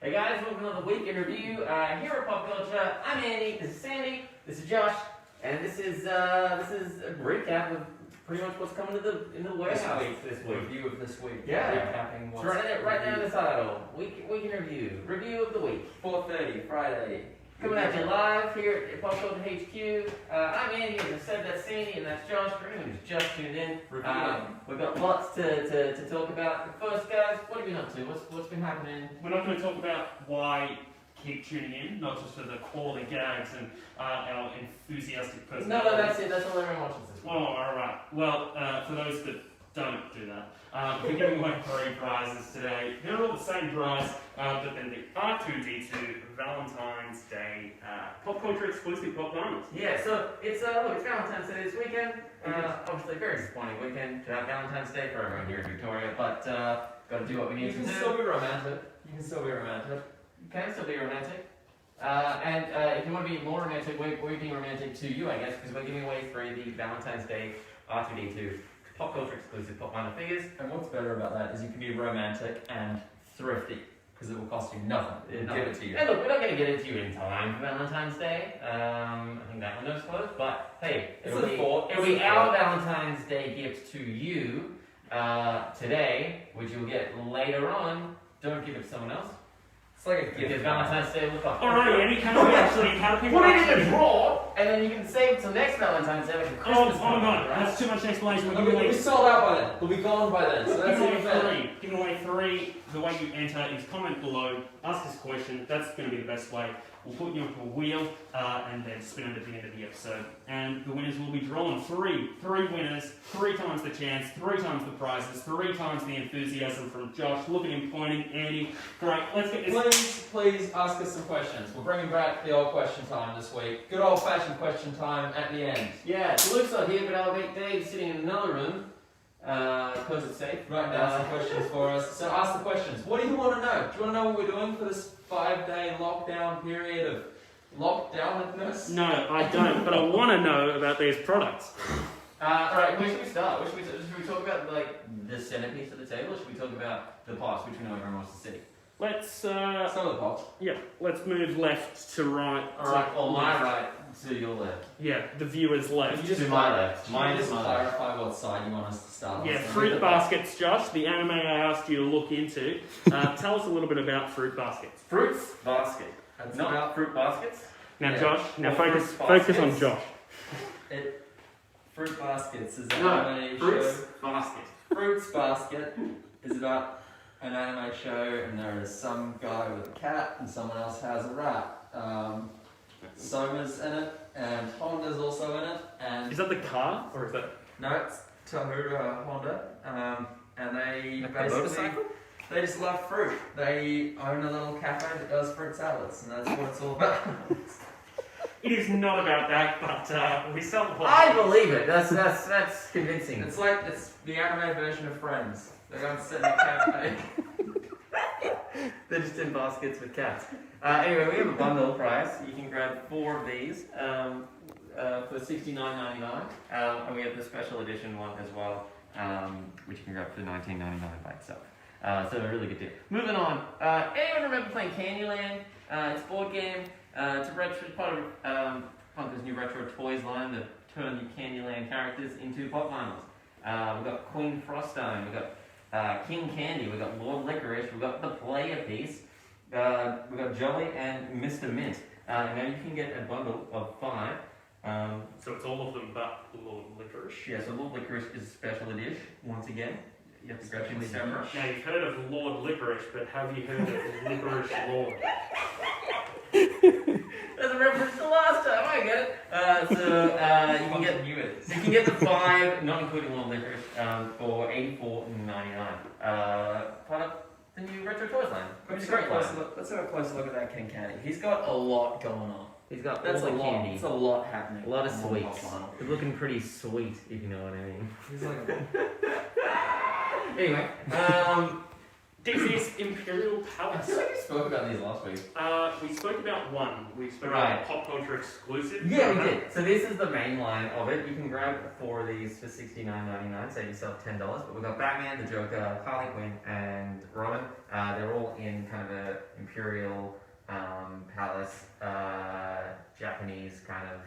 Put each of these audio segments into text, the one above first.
Hey guys, welcome to the week in review. Here at Popcultcha, I'm Andy. This is Sandy. This is Josh, and this is a recap of pretty much what's coming in the warehouse this week. Review of this week. Yeah. Recapping what's Right now in the title. Week in review of the week. 4:30 Friday. Coming at you live here at Popcultcha HQ. I'm Andy, as I said, that's Sandy, and that's Josh. For anyone who's just tuned in, we've got lots to talk about. But first, guys, what have you been up to? What's been happening? We're not going to talk about why keep tuning in, not just for the quality gags and our enthusiastic personality. No, that's it. That's all everyone watches this week. Oh, alright. Well, for those that don't do that, we're giving away 3 prizes today. They're all the same prize, but then the R2D2 Valentine's Day Popcultcha exclusive Pop Diamonds. Yeah, so it's Valentine's Day this weekend. Obviously, a very disappointing weekend to have Valentine's Day for everyone here in Victoria, but got to do what we need to do. You can still be romantic. You can still be romantic. You can still be romantic. And if you want to be more romantic, we're being romantic to you, I guess, because we're giving away 3 the Valentine's Day R2D2 Popcultcha exclusive Pop Vinyl figures. And what's better about that is you can be romantic and thrifty, because it will cost you nothing. We'll give it to you. And look, we're not going to get it to you in time for Valentine's Day. I think that window's closed, but hey, it'll be our Valentine's Day gift to you today, which you'll get later on. Don't give it to someone else. It's like a Because gift. Valentine's Day will come. Alright, Andy, how do people Put it in actually... the drawer, and then you can save it till next Valentine's Day, like a Oh Christmas my god, card, right? that's too much explanation. We're We'll giving be away sold out by then. We'll be gone by then. So that's Giving even away better. 3. Giving away 3. The way you enter is comment below, ask us a question. That's going to be the best way. We'll put you onto a wheel and then spin it at the end of the episode. And the winners will be drawn. 3 winners, 3 times the chance, 3 times the prizes, 3 times the enthusiasm from Josh. Look at him pointing. Andy, great. Let's get this. Please ask us some questions. We're bringing back the old question time this week. Good old-fashioned question time at the end. Yeah, Luke's not here, but I'll make Dave sitting in another room. Because it's safe. Write down some questions for us. So ask the questions. What do you want to know? Do you want to know what we're doing for this 5-day lockdown period of lockdownness? No, I don't, but I want to know about these products. Alright, where should we start? Should we talk about like the centerpiece of the table, or should we talk about the pots, which we know everyone wants to see? Let's Some of the pots. yeah, let's move left to right. Alright, or my right to your left. Yeah, the viewer's left. You just To my left. Mine Mine just is my left. clarify what side you want us to start on. Yeah, So fruit leave it baskets, Josh, the anime I asked you to look into. Tell us a little bit about fruit baskets. Fruits basket. That's Not about fruit baskets. Now, Yeah. Josh, now Or focus fruit on baskets. Josh. Fruit baskets is an No, anime fruits show. basket. Fruits basket is about an anime show, and there is some guy with a cat, and someone else has a rat. Soma's in it, and Honda's also in it, and Is that the car, or is that... no, it's Tahura Honda, and they Like a basically motorcycle? they just love fruit. They own a little cafe that does fruit salads, and that's what it's all about. It is not about that, but we sell the I believe it. That's convincing. It's the anime version of Friends. They go and sit in a cafe. They're just in baskets with cats. Anyway, we have a bundle price. You can grab 4 of these for $69.99, and we have the special edition one as well, which you can grab for $19.99 by itself. So a really good deal. Moving on. Anyone remember playing Candyland? It's a board game. It's part of Funko's new retro toys line that turn your Candyland characters into pop vinyls. We've got Queen Frostine. We've got King Candy. We've got Lord Licorice. We've got the Player Piece. We've got Jolly and Mr. Mint. Now you can get a bundle of 5. So it's all of them but Lord Licorice. Yeah, so Lord Licorice is a special edition. Once again, you have to grab them separate. Now, you've heard of Lord Licorice, but have you heard of Licorice Lord? That's a reference to last time. I get it. You can get the 5, not including Lord Licorice, for $84.99. Part of the new retro toys line. Which is a great line. Let's have a closer look at that King Candy. He's got a lot going on. He's got That's all a the lot. candy. It's a lot happening. A lot of on one sweets. pop vinyl. He's looking pretty sweet, if you know what I mean. He's like Anyway, Disney's Imperial I Palace. feel like we spoke about these last week. We spoke about one. We spoke Right. about Popcultcha exclusive. Yeah, we did. So this is the main line of it. You can grab 4 of these for $69.99, save yourself $10. But we've got Batman, the Joker, Harley Quinn, and Robin. They're all in kind of a Imperial palace, Japanese kind of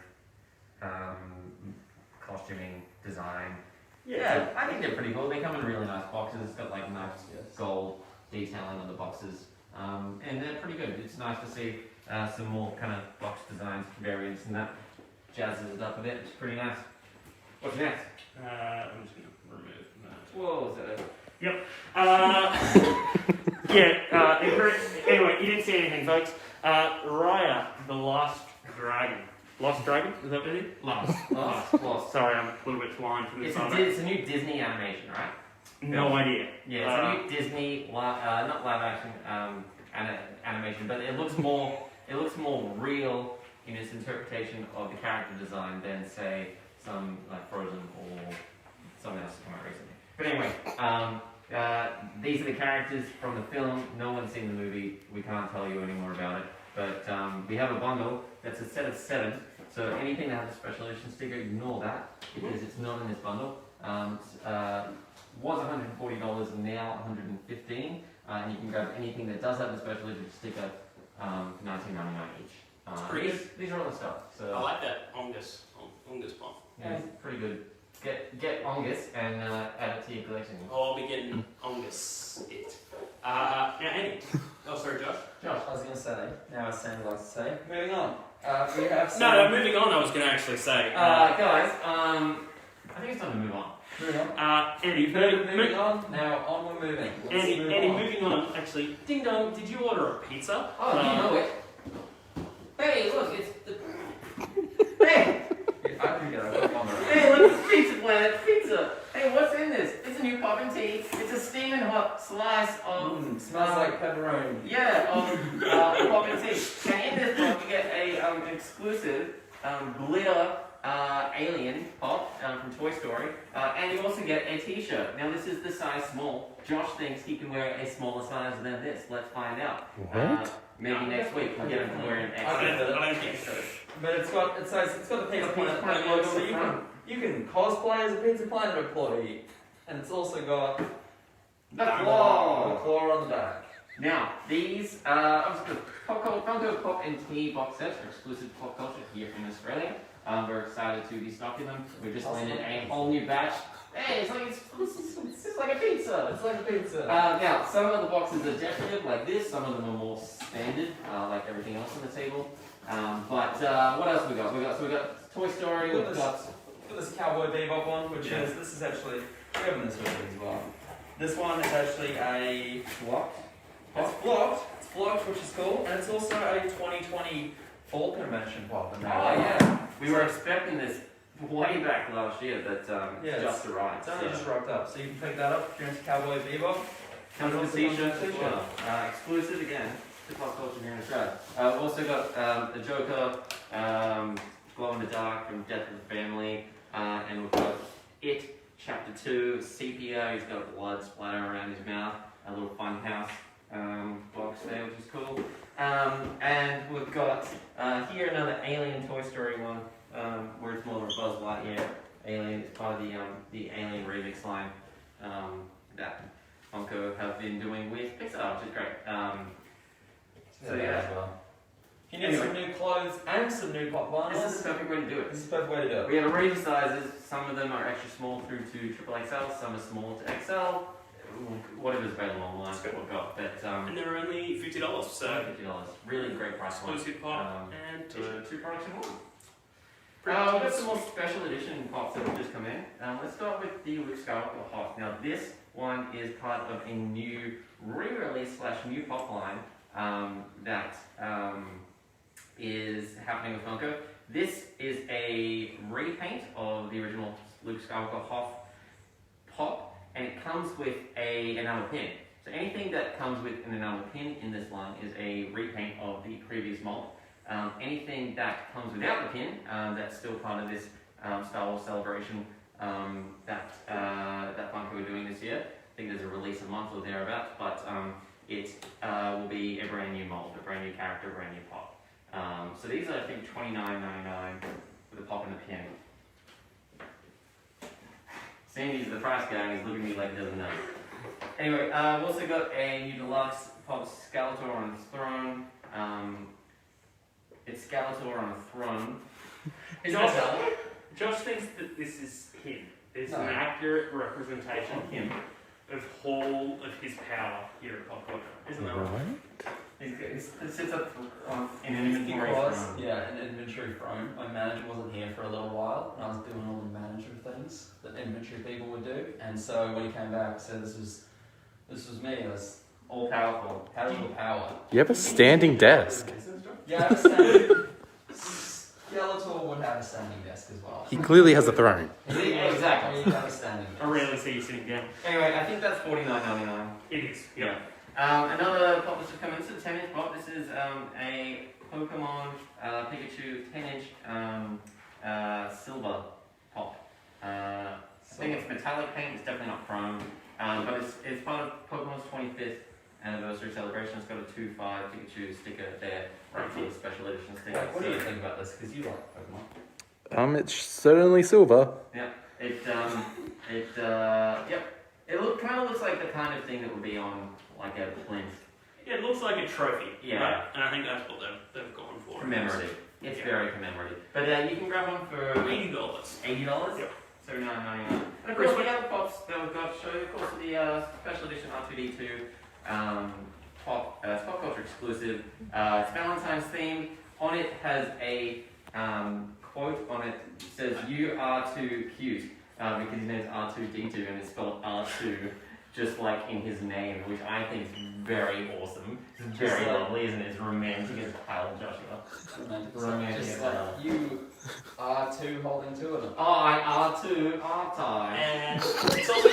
costuming design. Yeah, I think they're pretty cool. They come in really nice boxes. It's got like nice gold detailing on the boxes, and they're pretty good. It's nice to see some more kind of box designs, variants, and that jazzes it up a bit. It's pretty nice. What's next? I'm just gonna remove that. Whoa, is that Anyway, you didn't see anything, folks. Raya, the Last Dragon. Lost Dragon? Is that what it is? Lost. Sorry, I'm a little bit blind from this side. It's a new Disney animation, right? No idea. Yeah, it's a new Disney, not live action animation, but it looks more real in its interpretation of the character design than say some like Frozen or something else that came out recently. But anyway, these are the characters from the film. No one's seen the movie. We can't tell you any more about it. But we have a bundle that's a set of 7. So anything that has a special edition sticker, ignore that because it's not in this bundle. Was $140 and now $115, and you can grab anything that does have the special edition sticker, $19.99 each. These are all the stuff. So I like that Ongus bomb. yeah, it's pretty good. Get Ongus and add it to your collection. I'll be getting Ongus it. Now Andy. Oh, sorry, Josh. Josh, I was going to say, now as Sam likes to say, moving on. We have some... No, moving on. I was going to actually say. guys, I think it's time to move on. Moving on. Andy, Moving on. Now on we're moving. Andy, moving on. Actually, ding dong. Did you order a pizza? Oh, you know it. Hey, look, it's the. Hey! I can get a on the Hey, look, it's Pizza Planet Pizza. Hey, what's in this? It's a new poppin' tea. It's a steaming hot slice of. Smells like pepperoni. Yeah, of poppin' tea. And in this box, you get a exclusive glitter alien pop from Toy Story, and you also get a T-shirt. Now, this is the size small. Josh thinks he can wear a smaller size than this. Let's find out. Maybe next week we'll get him to wear an I extra. don't think so. But it's got the Pizza Planet logo, so you can cosplay as a Pizza Planet employee, and it's also got The the claw. claw on the back. Now, these Funko Pop and Tea box sets are exclusive to Popcultcha here in Australia. We're excited to be stocking them. We just landed a whole new batch. Hey, it's just like a pizza. It's like a pizza. Now, some of the boxes are decorative like this. Some of them are more standard, like everything else on the table. But what else we got? We got Toy Story. We've got this Cowboy Bebop one, which is, this is actually, we have this with me as well. This one is actually a what? It's flocked, which is cool, and it's also a 2020 Fall Convention pop. Oh yeah, we were expecting this way back last year, but it's just arrived. It's only just rocked up, so you can pick that up if you're into Cowboy Bebop. Comes with t-shirts as well. Exclusive again to Popcultcha here in Australia. We've also got the Joker, Glow in the Dark from Death of the Family, and we've got It Chapter 2, Sepia. He's got blood splatter around his mouth. A little fun house box there, which is cool. And we've got here another Alien Toy Story one, where it's more of a Buzz Lightyear Alien. It's part of the Alien remix line that Funko have been doing with Pixar, which is great. So yeah. You need some new clothes and some new pop vinyls. This is the perfect way to do it. This is the perfect way to do it. We have a range of sizes. Some of them are extra small through to triple XL. Some are small to XL. Whatever's available online, we've got. But And they're only $50, so $50. Really great price point. exclusive pop and For t-shirt. 2 products in one. Pretty We've got much. some more special edition pops that have just come in. Let's start with the Luke Skywalker Hot. Now this one is part of a new re-release / new pop line that is happening with Funko. This is a repaint of the original Luke Skywalker Hoth pop, and it comes with an enamel pin. So anything that comes with an enamel pin in this line is a repaint of the previous mold. Anything that comes without the pin, that's still part of this Star Wars celebration that Funko are doing this year. think there's a release a month or thereabouts, but it will be a brand new mold, a brand new character, a brand new pop. So these are, I think, $29.99 with a pop and a pin. Seeing these, the price gang is looking at me like it doesn't know. Anyway, we've also got a new deluxe pop Skeletor on a throne. It's Skeletor on a throne. Josh thinks that this is him. It's No. an accurate representation Of him. of all of his power here at Popcultcha. Isn't that right? It sits up in an inventory Because, throne. yeah, an inventory throne. My manager wasn't here for a little while, and I was doing all the manager things that inventory people would do. And so when he came back, he said, "This was me. It was All powerful. power." You have a standing desk. Yeah, I have a standing. Skeletor would have a standing desk as well. He clearly has a throne. Yeah, exactly. He'd have a standing desk. I rarely see you sitting down. Anyway, I think that's $49.99. It is. Yeah. Another pop that's just come in, it's a 10-inch pop. This is a Pokemon Pikachu 10-inch silver pop. I think it's metallic paint, it's definitely not chrome. But it's part of Pokemon's 25th anniversary celebration. It's got a 2.5 Pikachu sticker there, right for the special edition sticker. What do you think about this? Because you like Pokemon. It's certainly silver. Yep. It kind of looks like the kind of thing that would be on like a plinth. Yeah, it looks like a trophy. Yeah. Right? And I think that's what they've gone for. Commemorative. It's Yeah. very commemorative. But you can grab one for $80. $80. Yep. $79.99. And of course, we have pops that we've got to show you. Of course, the special edition R2D2 pop, it's Popcultcha exclusive. It's Valentine's themed. On it has a quote on it. It says, "You are too cute," because his name's R2D2 and it's spelled R2, just like in his name, which I think is very awesome. It's very lovely, isn't it? It's romantic as hell, Joshua. Romantic Just as like hell. you are two holding two of them. Oh, I R2, aren't I? And it's also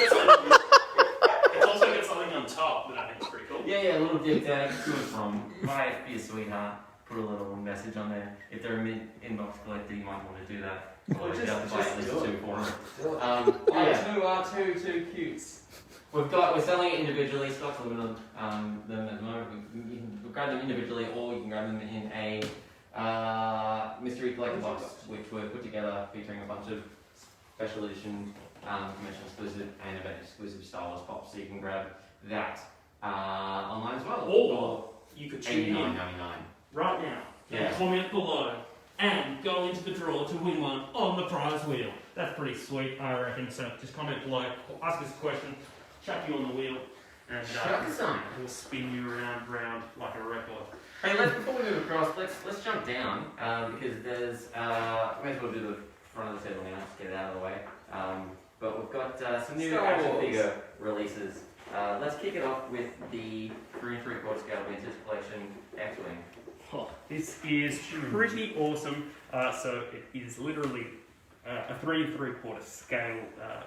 got something on top that I think is pretty cool. Yeah, a little dip tag to and from. Might be a sweetheart. Put a little message on there. If they're a inbox collector, you might want to do that. Or Just- you have to buy at least just do two for them. R2, two cutes. We're selling it individually. Stock's limited on them at the moment. You can grab them individually, or you can grab them in a mystery collector box, which we've put together featuring a bunch of special edition, convention exclusive and event exclusive Star Wars pops. So you can grab that online as well. Or you could tune in $89.99. right now. Yeah. Comment below and go into the draw to win one on the prize wheel. That's pretty sweet, I reckon. So just comment below, ask us a question, chuck you on the wheel, and Chuck us on. we'll spin you round like a record. Hey, before we move across, let's jump down because there's may as well do the front of the table now, just get it out of the way. But we've got some new Star action Wars. figure releases. Let's kick it off with the 3 3/4 scale Vintage Collection X-Wing. This is pretty awesome. So it is literally a 3 3/4 scale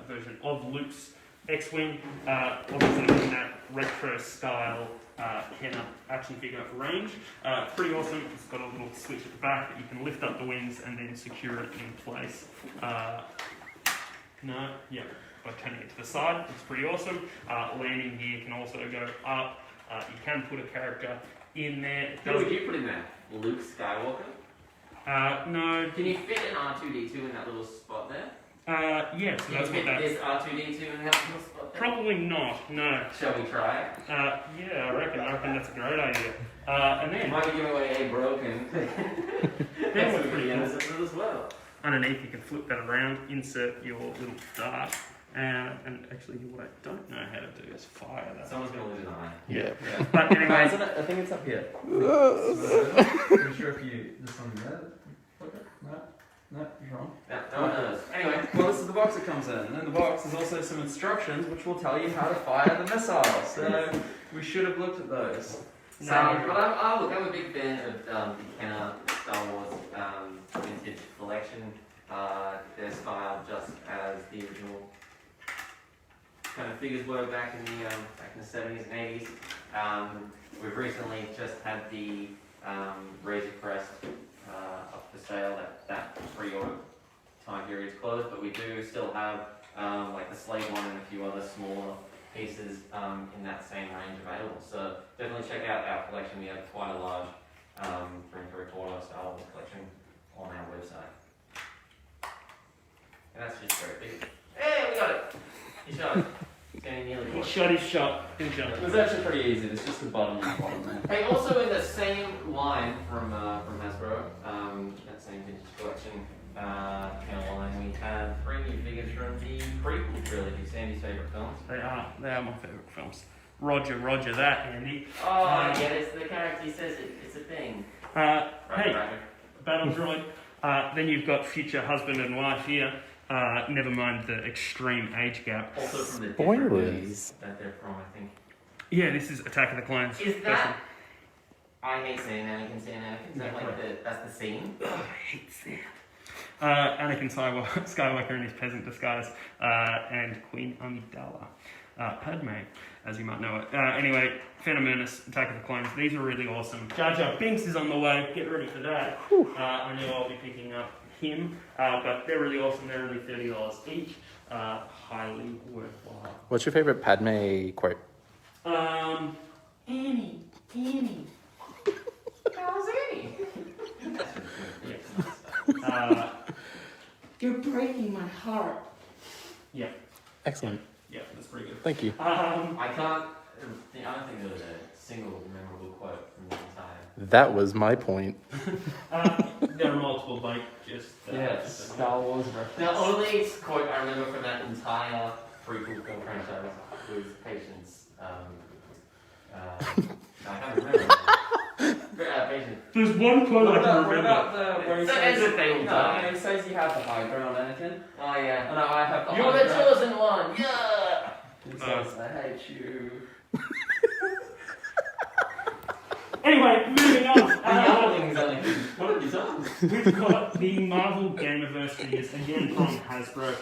version of Luke's X-Wing, obviously in that retro style Kenner action figure range. Pretty awesome. It's got a little switch at the back that you can lift up the wings and then secure it in place. By turning it to the side, it's pretty awesome. Landing gear can also go up. You can put a character in there. Who would you put in there? Luke Skywalker? No. Can you fit an R2D2 in that little spot there? Yeah, so Can you that's what fit that. this R2D2 in that little spot there? Probably not, no. Shall we try it? Yeah, I reckon that's a great idea. And It then, might be giving away a broken. Then what's pretty Yes, cool, it as well. underneath you can flip that around, insert your little dart, and actually what I don't know how to do is fire that. Someone's gonna lose an eye. Yeah. But anyway, Isn't it? I think it's up here. Pretty sure if you this one there. No, you're wrong. Yeah, no one knows. Anyway. Well, this is the box it comes in, and in the box is also some instructions which will tell you how to fire the missile. So we should have looked at those. But I'm a big fan of the Kenner Star Wars vintage collection. Their style, just as the original kind of figures were back in the 70s and 80s. We've recently just had the Razor Crest up for sale. That pre-order time period's closed, but we do still have like the Slave one and a few other smaller pieces in that same range available. So definitely check out our collection. We have quite a large 3¾ style collection on our website. And that's just very big. Hey, we got it! You shot it. It's getting nearly He caught. shot his shot. Good job. It was actually pretty easy. It's just the bottom and the bottom there. Hey, also in the same line from Hasbro, that same vintage collection line, we have 3 new figures from the prequel trilogy, Sandy's favourite films. They are my favourite films. Roger that, Andy. Oh, yeah, it's the character, he says it's a thing. Hey, Roger. Battle Droid. Then you've got future husband and wife here. Never mind the extreme age gap. Also from the different Spoilers. movies that they're from, I think. Yeah, this is Attack of the Clones. Is that... I hate saying Anakin. Is that like that's the scene? Oh, I hate that. Anakin Skywalker in his peasant disguise, and Queen Amidala. Padme, as you might know it. Anyway, Phantom Menace, Attack of the Clones, these are really awesome. Jar Jar Binks is on the way, get ready for that. I know I'll be picking up him, but they're really awesome, they're only $30 each. Highly worthwhile. What's your favorite Padme quote? Annie. How's Annie? Yeah. You're breaking my heart. Yeah, Excellent. that's pretty good. Thank you. I don't think there was a single memorable quote from the entire. That was my point. There are multiple, like, just... Yeah, Star Wars reference. The only quote I remember from that entire prequel film franchise was Patience. I can't remember. Patience. There's one quote I can What remember. about where he So says, is it they all die? no, he says you have the high ground, Anakin. Oh yeah. Oh, no, I have the You're high the ground. chosen one. Yeah. He says, I hate you. Anyway, moving on. The younglings are like, what have you done? We've got the Marvel Gamerverse figures, again from Hasbro.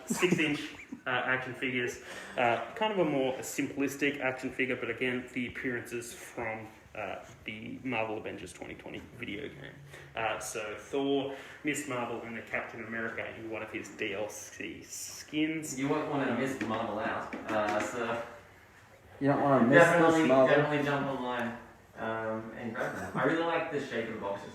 6-inch action figures. Kind of a more simplistic action figure, but again, the appearances from the Marvel Avengers 2020 video game. So Thor, Miss Marvel, and the Captain America in one of his DLC skins. You won't want to miss Marvel out. So You don't want to miss this Marvel. definitely jump online and grab them. I really like the shape of the boxes.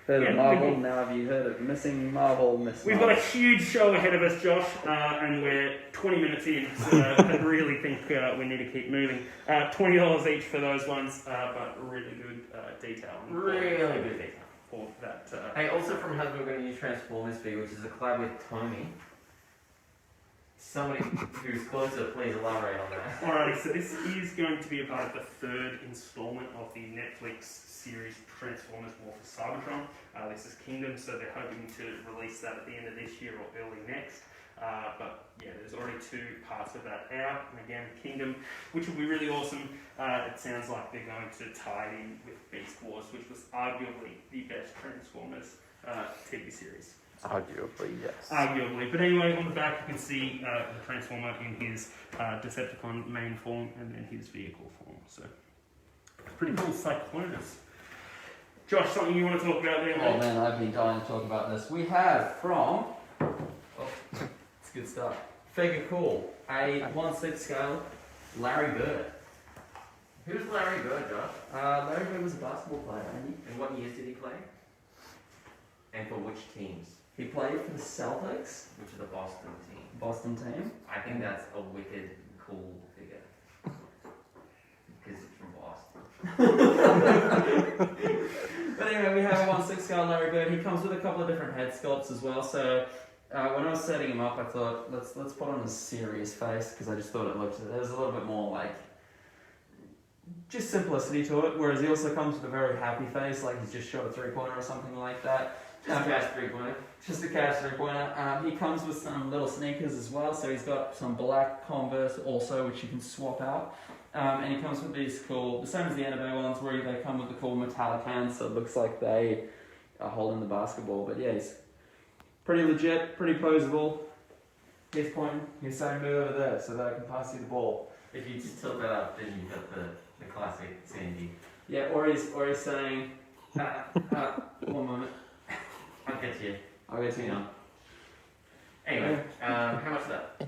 Heard of Yeah, Marvel, we- now have you heard of Missing Marvel, Miss We've got a Marvel? huge show ahead of us, Josh, and we're 20 minutes in, so I really think we need to keep moving. $20 each for those ones, but really good detail. and Really good detail. For that. Hey, also from Hasbro, we're going to use Transformers figure, which is a collab with Tony. Somebody who's closer, please elaborate on that. Alrighty, so this is going to be a part of the 3rd installment of the Netflix series Transformers War for Cybertron. This is Kingdom, so they're hoping to release that at the end of this year or early next. But yeah, there's already 2 parts of that out, and again, Kingdom, which will be really awesome. It sounds like they're going to tie it in with Beast Wars, which was arguably the best Transformers TV series. Arguably, yes. Arguably. But anyway, on the back you can see the Transformer in his Decepticon main form and then his vehicle form. So, pretty cool Cyclonus. Josh, something you want to talk about there, Oh mate? man, I've been dying to talk about this. We have from... Oh, it's good stuff. Figure Cool, a 1/6 scale Larry Bird. Who's Larry Bird, Josh? Larry Bird was a basketball player, Andy. And what years did he play? And for which teams? He played for the Celtics, Which is the Boston team. Boston team. I think that's a wicked cool figure. Because it's from Boston. But anyway, we have a 1/6 scale Larry Bird. He comes with a couple of different head sculpts as well. So when I was setting him up, I thought let's put on a serious face because I just thought it looked there's a little bit more like just simplicity to it. Whereas he also comes with a very happy face, like he's just shot a 3-pointer or something like that. Just a cash 3-pointer. Just a cash 3-pointer. He comes with some little sneakers as well. So he's got some black Converse also, which you can swap out. And he comes with these cool, the same as the Annabelle ones, where they come with the cool metallic hands, so it looks like they are holding the basketball. But yeah, he's pretty legit, pretty posable. He's pointing, he's saying move over there so that I can pass you the ball. If you just tilt that up, then you've got the classic Sandy. Yeah, or he's saying, one moment, I'll get to you. I'll get to you now. Anyway, how much is that?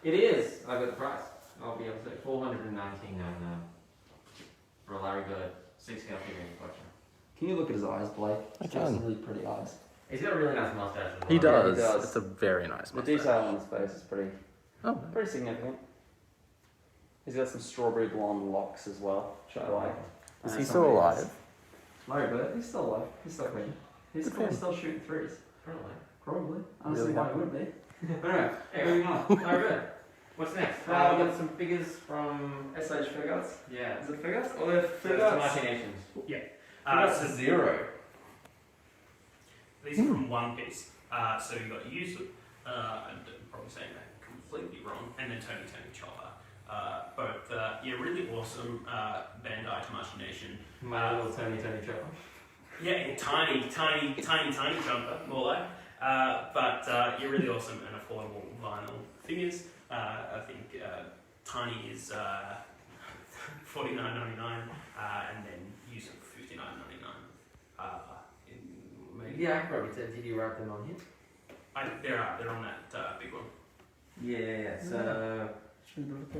It is. I got the price. I'll be able to say $419.99 for a Larry Bird 6-scale figurine collection. Can you look at his eyes, Blake? I He's got can. some really pretty eyes. He's got a really nice mustache as well. He does. he does. It's a very nice The mustache. detail on his face is pretty Oh, pretty significant. He's got some strawberry blonde locks as well, which I like. is And he some still ears. alive? Larry Bird, he's still alive. He's still clean. He's Good for probably him. still shooting threes. Probably. Probably. Honestly, Really why happy. wouldn't he? Anyway, moving on. Larry Bird. What's next? We got some figures from... SH Figures. Yeah. Is it Figures? Or they're Figures. Figures? Machinations. Figures So to zero. these are from One Piece. So you got Yuzu, I'm probably saying that completely wrong, and then Tony Chopper. Both, really awesome Bandai to Machination. My little Tony Chopper. Yeah, tiny jumper, more like. But really awesome and affordable vinyl figures. I think Tiny is $49.99, and then Yuzu $59.99. Maybe. Yeah, I can probably tell. Did you write them on here? They're on that big one. Yeah. So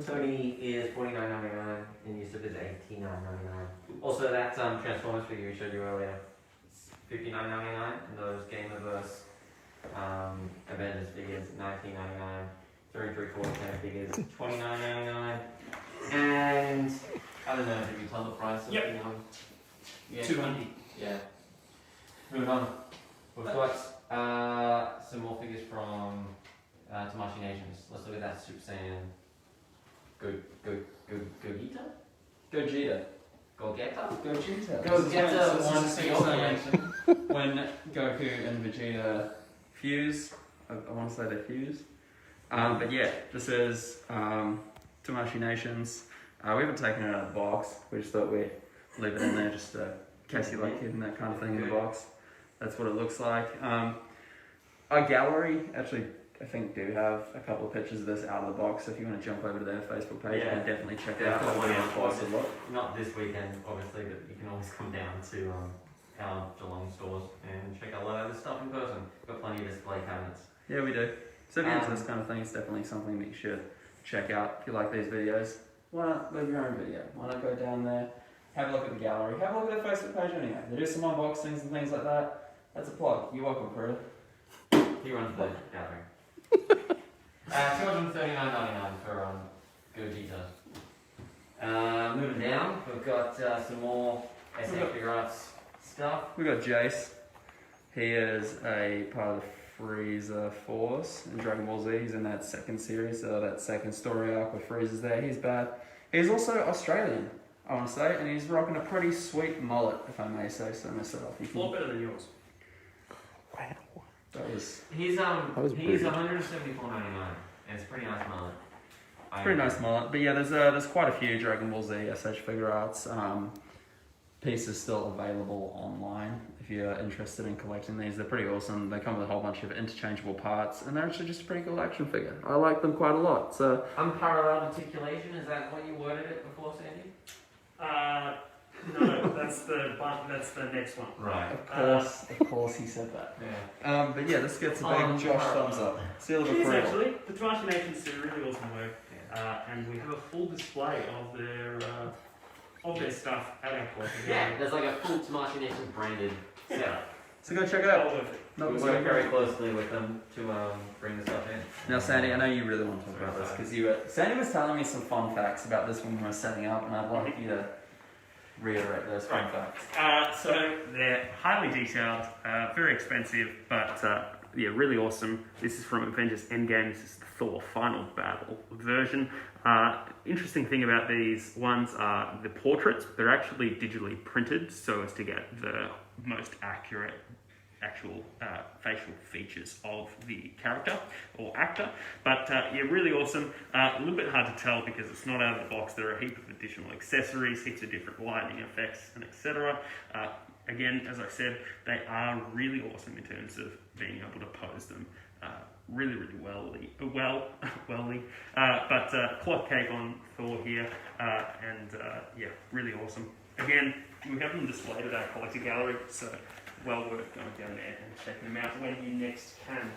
Tony is $49.99 and Yusuf is $89.99. Also, that Transformers figure we showed you earlier, $59.99, and those Gamerverse Avengers figures $19.99. 3 3/4 10 figures $29.99. And I don't know, did we tell the price of Yep. the yeah, 200. Yeah. Moving on. We've got some more figures from Tamashii Nations. Let's look at that Super Saiyan. Gogeta? Gogeta. Gogeta? Gogeta. Gogeta So this is one a Super Saiyan. When Goku and Vegeta fuse, I want to say they fuse. But yeah, this is Tamashii Nations. We haven't taken it out of the box. We just thought we'd leave it in there just in case you like keeping that kind of thing in the box. That's what it looks like. Our gallery actually, I think, do have a couple of pictures of this out of the box. So if you want to jump over to their Facebook page, you Yeah. can definitely check it Yeah, out. I've got one out. Closer look. Not this weekend, obviously, but you can always come down to our Geelong stores and check out a lot of this stuff in person. Got plenty of display cabinets. Yeah, we do. So if you're into this kind of thing, it's definitely something that you should check out. If you like these videos, why not leave your own video? Why not go down there, have a look at the gallery, have a look at their Facebook page anyway. They do some unboxings and things like that. That's a plug. You're welcome, Peter. He runs the gallery. $239.99 for Gogeta. Moving down, we've got some more SF Figure Arts stuff. We got Jace. He is a part of the Frieza Force in Dragon Ball Z. He's in that second series, that second story arc where Frieza's there. He's bad. He's also Australian, I want to say, and he's rocking a pretty sweet mullet, if I may say so myself. You A lot better than yours. Wow. that was He's was he's rude. $174.99, and it's a pretty nice mullet. pretty nice mullet. But yeah, there's quite a few Dragon Ball Z SH Figure Arts pieces still available online if you're interested in collecting these. They're pretty awesome. They come with a whole bunch of interchangeable parts, and they're actually just a pretty cool action figure. I like them quite a lot. So Unparalleled articulation, is that what you worded it before, Sandy? No, that's the next one. Right. of course he said that. Yeah. But yeah, this gets a big Josh thumbs up. Seal of It is approval. actually. The Tamashii Nations do really awesome work, and we have a full display of their stuff at our collection. Yeah, there's like a full Tamashii Nations branded setup. So go check it Well out. worth it. No, We it's work okay. very closely with them to bring the stuff in. Now, Sandy, I know you really want to talk about this because Sandy was telling me some fun facts about this when we were setting up, and I'd like you to reiterate those fun facts. So they're highly detailed, very expensive, but really awesome. This is from Avengers Endgame. This is the Thor Final Battle version. Interesting thing about these ones are the portraits. They're actually digitally printed so as to get the most accurate actual facial features of the character or actor, but really awesome. A little bit hard to tell because it's not out of the box. There are a heap of additional accessories, heaps of different lighting effects, and etc. Again, as I said, they are really awesome in terms of being able to pose them really welly. But cloth cake on Thor here, and really awesome. Again, we have them displayed at our collector gallery, so well worth going down there and checking them out when you next can.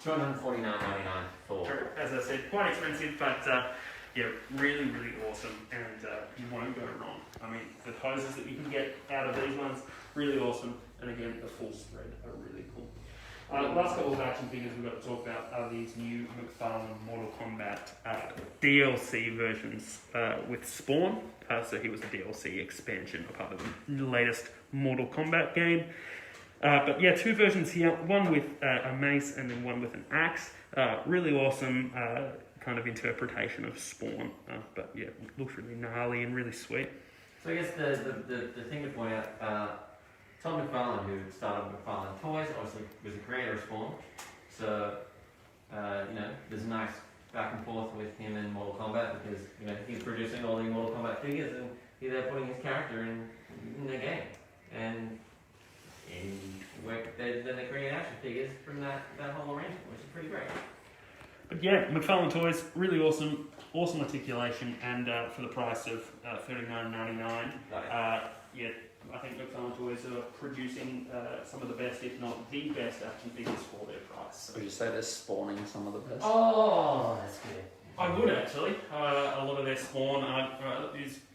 $249.99 for. As I said, quite expensive, but yeah, really, really awesome, and you won't go wrong. I mean, the hoses that you can get out of these ones, really awesome, and again, the full spread are really cool. Last couple of action figures we've got to talk about are these new McFarlane Mortal Kombat DLC versions with Spawn. So he was a DLC expansion, a part of the latest Mortal Kombat game. But yeah, two versions here, one with a mace and then one with an axe. Really awesome kind of interpretation of Spawn. But yeah, looks really gnarly and really sweet. So I guess the thing to point out, Todd McFarlane, who started McFarlane Toys, obviously was the creator of Spawn. So, there's a nice back and forth with him and Mortal Kombat because, he's producing all the Mortal Kombat figures and they're putting his character in the game. And then they create action figures from that whole arrangement, which is pretty great. But yeah, McFarlane Toys, really awesome articulation, and for the price of $39.99, yeah, I think McFarlane Toys are producing some of the best, if not the best, action figures for their price. Would you say they're spawning some of the best? Oh, that's good. I would actually. A lot of their Spawn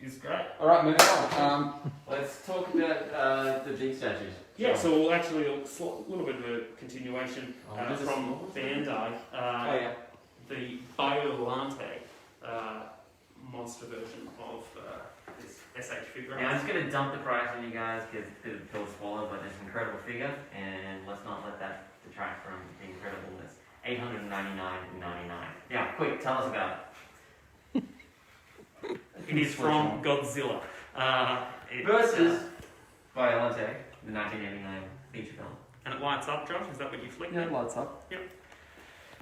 is great. Alright, moving on. Let's talk about the big statues. Yeah, so we'll actually a little bit of a continuation from Bandai. The Biolante monster version of this SH figure. Now I'm just going to dump the price on you guys because it's a bit of a pill to swallow, but it's an incredible figure, and let's not let that detract from the incredibleness. $899.99. Yeah, quick, tell us about it. It is from Godzilla. Versus Violante, the 1989 feature film. And it lights up, Josh? Is that what you flicked? Yeah, it lights up. Yep.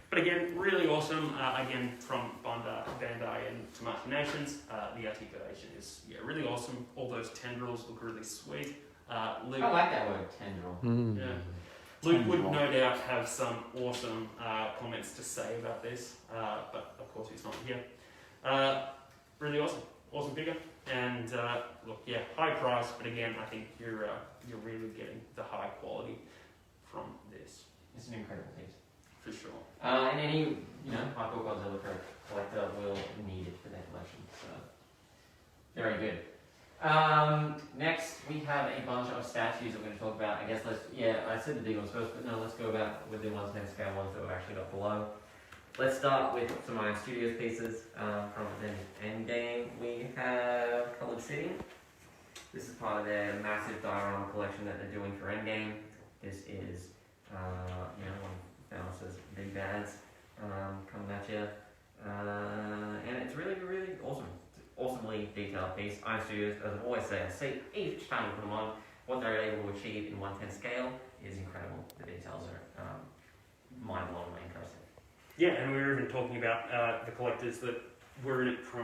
But again, really awesome. Again, from Bandai and Tomato Nations. The articulation is really awesome. All those tendrils look really sweet. Luke, I like that word, tendril. Yeah. Luke would no doubt have some awesome comments to say about this, but of course he's not here. Really awesome figure, and look, yeah, high price, but again, I think you're really getting the high quality from this. It's an incredible piece. For sure. And any, Michael Godzilla collector will need it for their collection, so very good. Next, we have a bunch of statues that we're going to talk about. I guess I said the big ones first, but no, let's go about with the 1/10 scale ones that we've actually got below. Let's start with some Iron Studios pieces from the Endgame. We have Colored City. This is part of their massive diorama collection that they're doing for Endgame. This is, one of Thanos' big bads coming at you. And it's really, really awesome. Awesomely detailed piece. Iron Studios, as I always say, I say each time we put them on, what they're able to achieve in 1/10 scale is incredible. The details are mind-blowingly impressive. Yeah, and we were even talking about the collectors that were in it for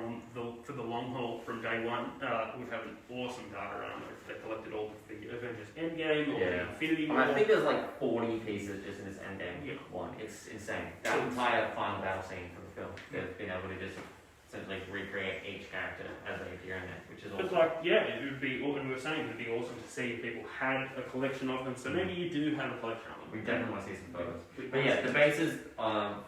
the long haul from day one. We have an awesome diorama. They collected all the Avengers Endgame, all the Infinity War. I think there's like 40 pieces just in this Endgame one. It's insane. That entire final battle scene for the film. They've been able to just essentially recreate each character as they appear in it, which is awesome. But it would be, and we were saying it would be awesome to see if people had a collection of them. So maybe you do have a collection of them. We definitely want to see some photos. But yeah, the bases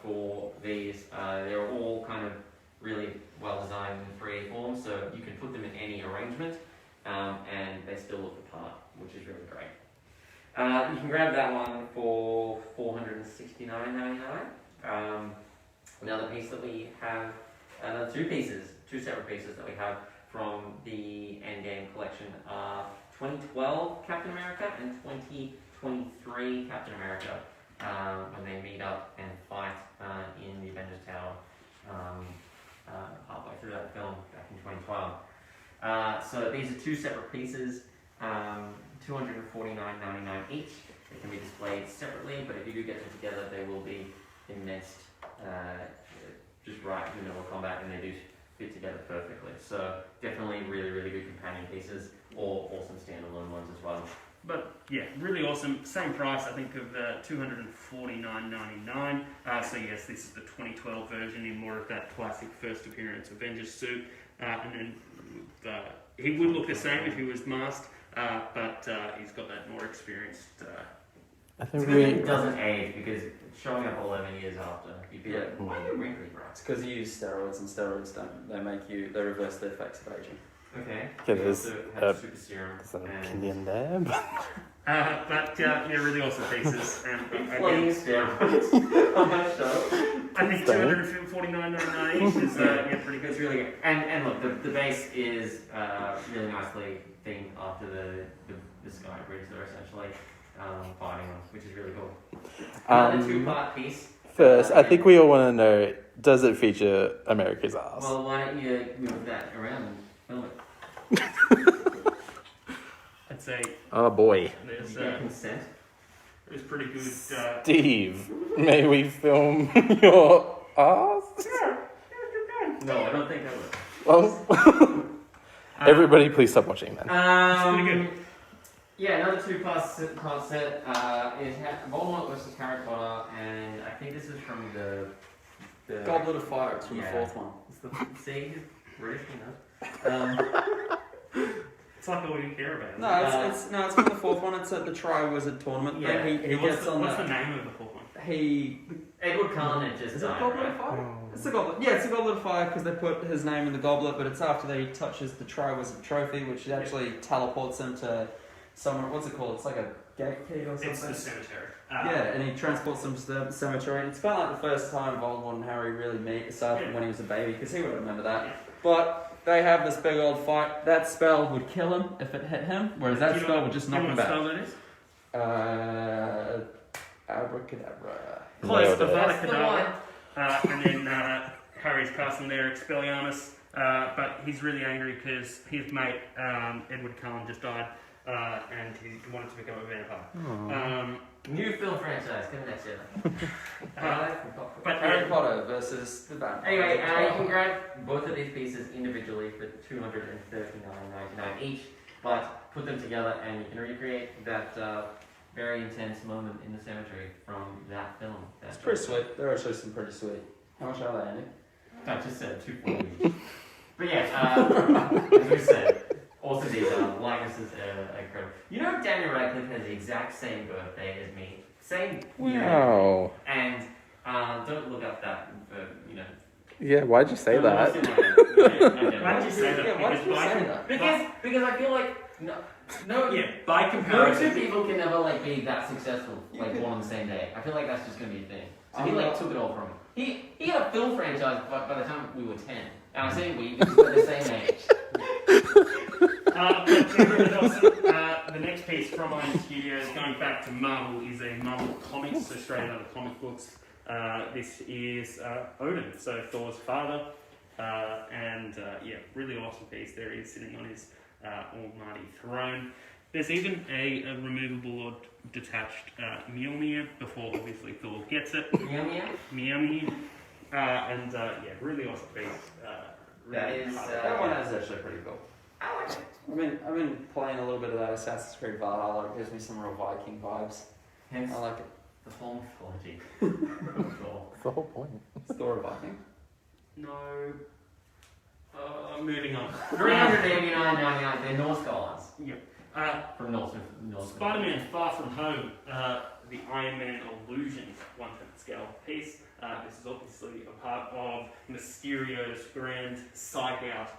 for these, they're all kind of really well designed in 3A form, so you can put them in any arrangement, and they still look the part, which is really great. You can grab that one for $469.99. Another piece that we have. Two separate pieces that we have from the Endgame collection are 2012 Captain America and 2023 Captain America when they meet up and fight in the Avengers Tower halfway through that film back in 2012. So these are two separate pieces, $249.99 each. They can be displayed separately, but if you do get them together, they will be immersed just right in the middle of combat, and they do fit together perfectly. So definitely really, really good companion pieces, or awesome standalone ones as well. But yeah, really awesome. Same price, I think, of $249.99. So yes, this is the 2012 version in more of that classic first appearance Avengers suit. And then he would look the same if he was masked, but he's got that more experienced I It's think good we. that it doesn't age because showing up 11 years after, you'd be Yeah. like, why are you wrinkly, bro? It's because you use steroids, and steroids they reverse the effects of aging. Okay. Okay, We there's also have a- super serum. There's an and opinion there. But yeah, really awesome pieces. And Flying again, steroids on that show. I think $249.99 each is pretty good. It's really good. And look, the base is really nicely themed after the Sky Bridge they're essentially fighting on, which is really cool. Another two-part piece. First, I think we all want to know: does it feature America's ass? Well, why don't you move that around and film it? I'd say Oh boy, Did there's you get consent? pretty good. Steve, may we film your ass? No, I don't think that would. Well, everybody, please stop watching then. pretty good. Yeah, another two-part set. Is Voldemort versus Harry Potter, and I think this is from the Goblet of Fire. It's from Yeah. the fourth one. It's the see, he's British, you know. It's like all you care about. No, it's from the fourth one. It's at the Tri-Wizard tournament. Yeah. He gets on what's the that. name of the full one? Edward Cullen had just Is it died, Goblet right? of Fire? It's the Goblet. Yeah, it's the Goblet of Fire because they put his name in the goblet, but it's after that he touches the Tri-Wizard trophy, which actually teleports him to somewhere. What's it called? It's like a gate key or something. It's the cemetery. Yeah, and he transports them to the cemetery. And it's kind of like the first time Voldemort and Harry really meet, aside from when he was a baby, because he would remember that. Yeah. But they have this big old fight. That spell would kill him if it hit him, whereas that spell would just knock him back. Spell that is? Abracadabra. Close, Nailed it. Avada That's the Kedavra. one. And then Harry's casting there Expelliarmus, but he's really angry because his mate Edward Cullen just died, and he wanted to become a vampire. New film franchise coming next year. But Harry Potter versus the vampire. Anyway, you can grab both of these pieces individually for $239.99 each, but put them together and you can recreate that very intense moment in the cemetery from that film. It's pretty sweet. They're actually some pretty sweet. How much are they, Andy? I just said 240 each. But yeah, as we said, also these likenesses are incredible. You know, Daniel Radcliffe has the exact same birthday as me. Same year. Wow. And don't look up that for, you know. Yeah, why'd you say don't that? listen to it. why did you say that? Yeah, why did you by- say that? Because I feel like by no two comparison, people can never like be that successful like born on the same day. I feel like that's just gonna be a thing. So he like took it all from me. He had a film franchise by the time we were 10. And I'm saying we because we're the same age. but really awesome. The next piece from Iron Studios, going back to Marvel, is a Marvel Comics, so straight out of the comic books. This is Odin, so Thor's father, and really awesome piece. There he is sitting on his almighty throne. There's even a removable or detached Mjolnir before obviously Thor gets it. Mjolnir. And really awesome piece. That is, That one is actually pretty cool. I like it. I've been playing a little bit of that Assassin's Creed Valhalla. It gives me some real Viking vibes. Hence I like it. the whole mythology. Cool. That's the whole point. Is Thor a Viking? No. Moving on. $389.99. They're Norse gods. From Norse. Spider-Man Far From Home, the Iron Man Illusion 1/10 scale piece. This is obviously a part of Mysterio's grand psych out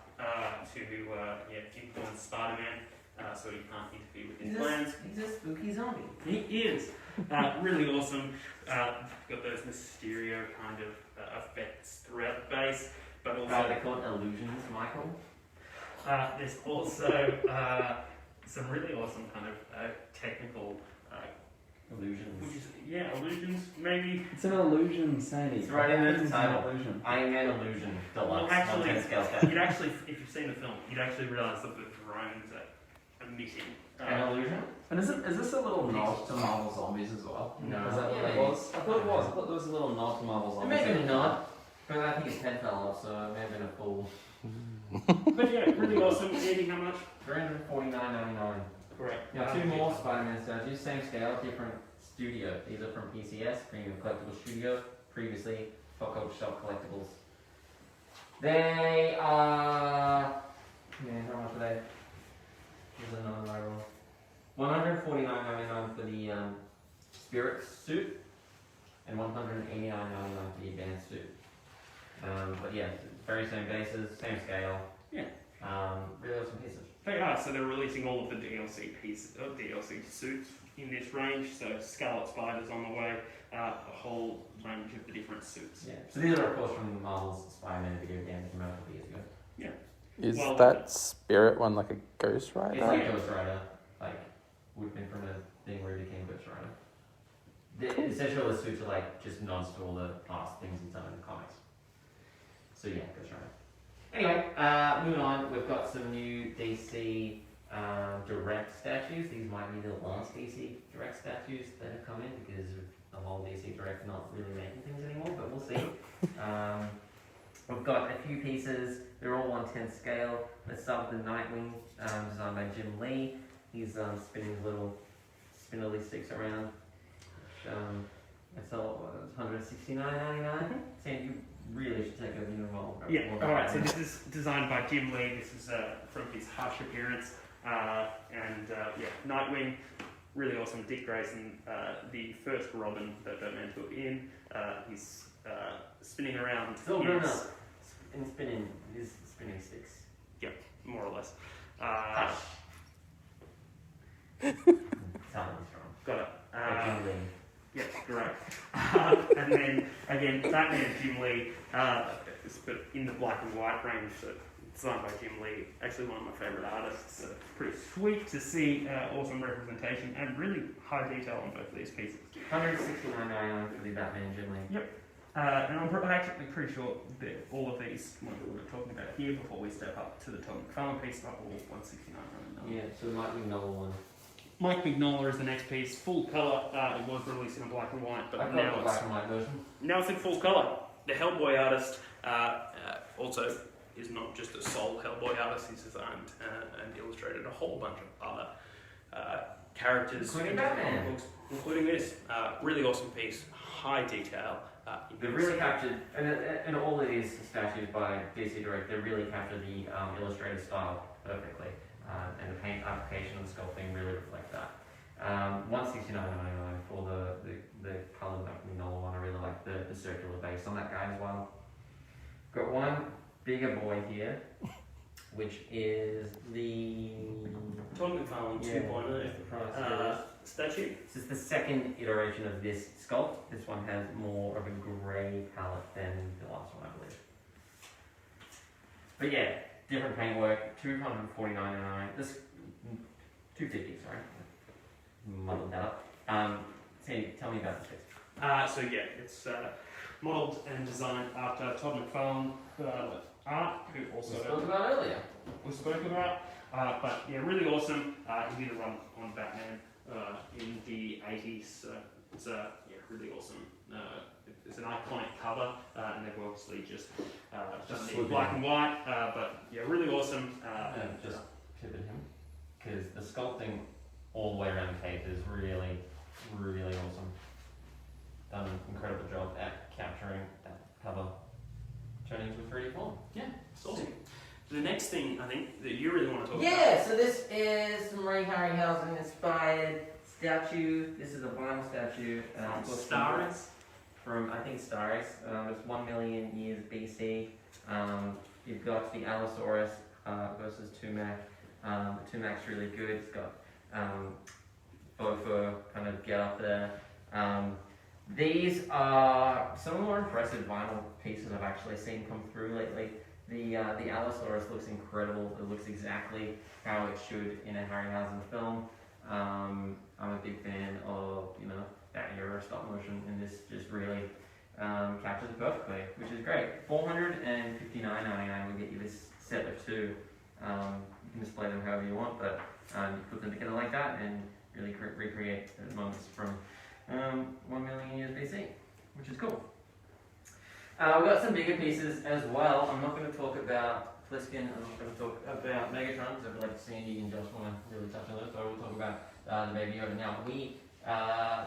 to keep on Spider-Man, so he can't interfere with his plans. He's a spooky zombie. He is. Really awesome. Got those Mysterio kind of effects throughout the base, but also They call it illusions, Michael. there's also some really awesome kind of technical Illusions. illusions maybe. It's an illusion, Sandy. It's right in the It's title. an illusion. Iron Man Illusion Deluxe. Well, actually, 1/10 scale set. you'd actually, if you've seen the film, you'd actually realise that the drones are emitting. An illusion? And is this a little nod to Marvel Zombies as well? No. Is that what Yeah, it was? I thought it was. I thought there was a little nod to Marvel It Zombies. may have been a nod, but I think his head fell off, so it may have been a full But yeah, really awesome. Andy, how much? $349.99. Correct. Now, two more Spider-Man statues, same scale, different studio. These are from PCS, Premium Collectibles Studio, previously Popcultcha Collectibles. They are. Man, how much are they? There's another one I roll. $149.99 for the Spirit suit, and $189.99 for the advanced suit. But yeah, very same bases, same scale. Yeah. Really awesome pieces. They are, so they're releasing all of the DLC pieces, DLC suits in this range. So Scarlet Spider's on the way, a whole range of the different suits. Yeah. So these are of course from Marvel's Spider-Man video game that came out a couple years ago. Is Well- that Spirit one like a Ghost Rider? It's like Ghost Rider, like would have been from a thing where he became Ghost Rider. Essentially, all the suits are like just nods to all the past things he's done in the comics. So yeah, Ghost Rider. Anyway, moving on, we've got some new DC Direct statues. These might be the last DC Direct statues that have come in because of the whole DC Direct not really making things anymore, but we'll see. We've got a few pieces, they're all 1/10 scale. Let's start with the Nightwing, designed by Jim Lee. He's spinning his little spindly sticks around. It's all $169.99. Sam, you really should take over your role. Yeah, alright, so this is designed by Jim Lee. This is from his Hush appearance. Yeah, Nightwing, really awesome. Dick Grayson, the first Robin that Batman took in. He's spinning around. Still grown up. And spinning his spinning sticks. More or less. Sounding strong. Got it. Jim Lee. Yeah, great. And then again, Batman Jim Lee, but in the black and white range, so designed by Jim Lee. Actually, one of my favourite artists. So pretty sweet to see awesome representation and really high detail on both of these pieces. $169.99 for the Batman Jim Lee. And I'm actually pretty sure that all of these ones that we're talking about here before we step up to the Tom McFarlane piece are all $169.99. Yeah, so there might be another one. Mike Mignola is the next piece, full colour. It was released in a black and white, but I've now got the black and white version. Now it's in full colour. The Hellboy artist also is not just a sole Hellboy artist, he's designed and illustrated a whole bunch of other characters, Including Batman. comic books, including this. Really awesome piece, high detail. They really captured, and all of these statues by DC Direct, they really captured the illustrator style perfectly. And the paint application and sculpting really reflect that. $169.99 for the coloured Mignola one. I really like the circular base on that guy as well. Got one bigger boy here, which is the Tom McFarlane 2.0 statue. This is the second iteration of this sculpt. This one has more of a grey palette than the last one, I believe. But yeah, different paintwork, $249.99. This $250, sorry. Muddled that up. Sandy, tell me about this piece. So yeah, it's modelled and designed after Todd McFarlane art, who also We spoke about earlier. we spoke about. But yeah, really awesome. He did a run on Batman in the 80s. So it's really awesome. It's an iconic cover, and they've obviously just done it in black and white. But yeah, really awesome. Just pivot him, because the sculpting all the way around the cape is really, really awesome. Done an incredible job at capturing that cover, turning into a 3D form. Yeah, it's awesome. The next thing I think that you really want to talk about. Yeah, so this is some Ray Harryhausen inspired statue. This is a vinyl statue. Starries. From, I think, Starries. It's 1 million years BC. You've got the Allosaurus versus Tumac. Tumac's really good. It's got faux fur kind of get up there. These are some of the more impressive vinyl pieces I've actually seen come through lately. The Allosaurus looks incredible. It looks exactly how it should in a Harryhausen film. I'm a big fan of, that era stop motion, and this just really captures it perfectly, which is great. $459.99 will get you this set of two. You can display them however you want, but you put them together like that and really recreate the moments from 1 million years BC, which is cool. We've got some bigger pieces as well. I'm not going to talk about Pliskin, I'm not going to talk about Megatron, because I'd like Sandy and Josh want to really touch on this, but we'll talk about the Baby Yoda now.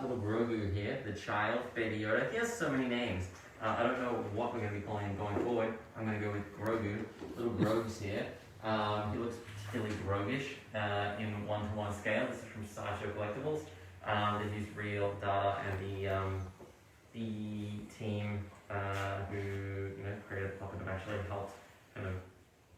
Little Grogu here, the child, Baby Yoda. He has so many names. I don't know what we're going to be calling him going forward. I'm going to go with Grogu. Little Grogu's here. He looks particularly Grogish in 1-to-1 scale. This is from Sideshow Collectibles. They've used real data, and the team who created Popcultcha have actually helped kind of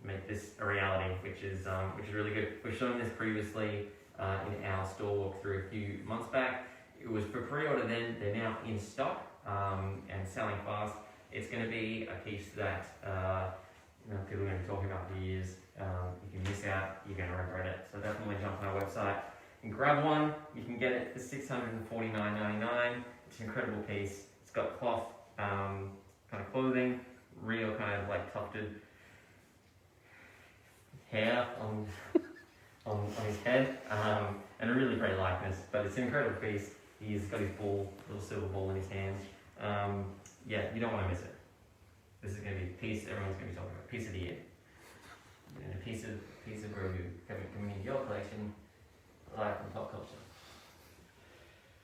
make this a reality, which is really good. We've shown this previously in our store walkthrough a few months back. It was for pre-order then. They're now in stock and selling fast. It's going to be a piece that people are going to be talking about for years. You can miss out, you're going to regret it. So definitely jump on our website and grab one. You can get it for $649.99. It's an incredible piece. It's got cloth kind of clothing, real kind of like tufted hair on his head, and a really great likeness. But it's an incredible piece. He's got his ball, little silver ball in his hand. Yeah, you don't want to miss it. This is going to be a piece everyone's going to be talking about. Piece of the year. And a piece of review coming into your collection, live from Popcultcha.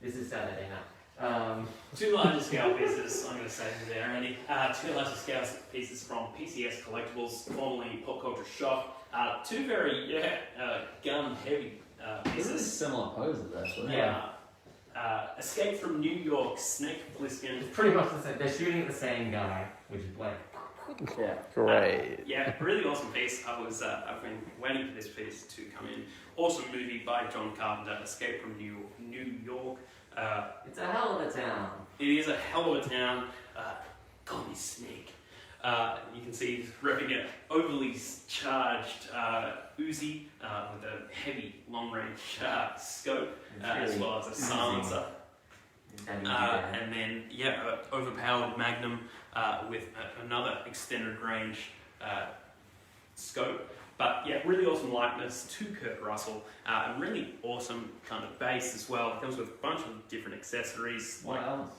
This is Saturday night. Two larger scale pieces, I'm going to say there, Andy. Two larger scale pieces from PCS Collectibles, formerly Popcultcha Shop. Two very, gun heavy This is pieces. similar poses actually. Yeah. Escape from New York, Snake Plissken. It's pretty much the same. They're shooting at the same guy, which is Blake. Yeah. Great. Yeah, really awesome piece. I've been waiting for this piece to come in. Awesome movie by John Carpenter, Escape from New York. It's a hell of a town. It is a hell of a town. Call me Snake. You can see he's repping an overly charged Uzi with a heavy long-range scope, as well as a silencer. And then, overpowered Magnum with another extended range scope. But yeah, really awesome likeness to Kurt Russell. And really awesome kind of base as well. It comes with a bunch of different accessories. What else?